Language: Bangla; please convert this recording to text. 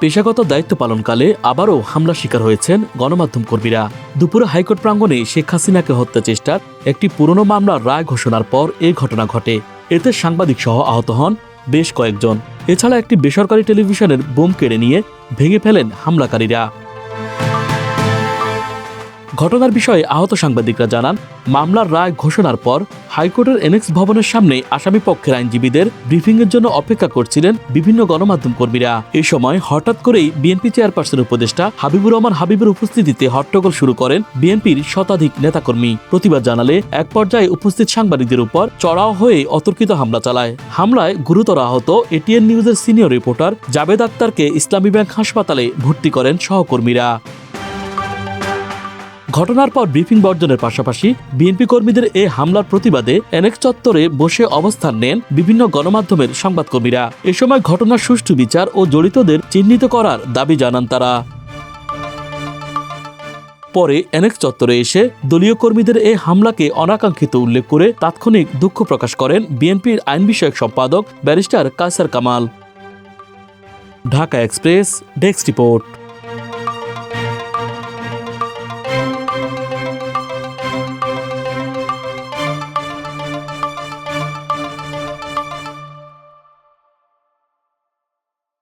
পেশাগত দায়িত্ব পালনকালে আবারও হামলা শিকার হয়েছেন গণমাধ্যম কর্মীরা। দুপুরে হাইকোর্ট প্রাঙ্গণে শেখ হাসিনাকে হত্যা চেষ্টার একটি পুরনো মামলার রায় ঘোষণার পর এই ঘটনা ঘটে। এতে সাংবাদিক সহ আহত হন বেশ কয়েকজন। এছাড়া একটি বেসরকারি টেলিভিশনের বোম কেড়ে নিয়ে ভেঙে ফেলেন হামলাকারীরা। ঘটনার বিষয়ে আহত সাংবাদিকরা জানান, মামলার রায় ঘোষণার পর হাইকোর্টের এনেক্স ভবনের সামনে আসামি পক্ষের আইনজীবীদের ব্রিফিংয়ের জন্য অপেক্ষা করছিলেন বিভিন্ন গণমাধ্যম কর্মীরা। এই সময় হঠাৎ করেই বিএনপি চেয়ারপারসন উপদেষ্টা হাবিবুর রহমান হাবিবের উপস্থিতিতে হট্টগোল শুরু করেন বিএনপির শতাধিক নেতাকর্মী। প্রতিবাদ জানালে এক পর্যায়ে উপস্থিত সাংবাদিকদের উপর চড়াও হয়ে অতর্কিত হামলা চালায়। হামলায় গুরুতর আহত এটিএন নিউজের সিনিয়র রিপোর্টার জাবেদ আক্তারকে ইসলামী ব্যাংক হাসপাতালে ভর্তি করেন সহকর্মীরা। ঘটনার পর ব্রিফিং বর্জনের পাশাপাশি বিএনপি কর্মীদের এ হামলার প্রতিবাদে এনেক্স চত্বরে বসে অবস্থান নেন বিভিন্ন গণমাধ্যমের সংবাদকর্মীরা। এ সময় ঘটনার সুষ্ঠু বিচার ও জড়িতদের চিহ্নিত করার দাবি জানান তারা। পরে এনেক্স চত্বরে এসে দলীয় কর্মীদের এ হামলাকে অনাকাঙ্ক্ষিত উল্লেখ করে তাৎক্ষণিক দুঃখ প্রকাশ করেন বিএনপির আইন বিষয়ক সম্পাদক barrister Kayser Kamal. Dhaka express desk report.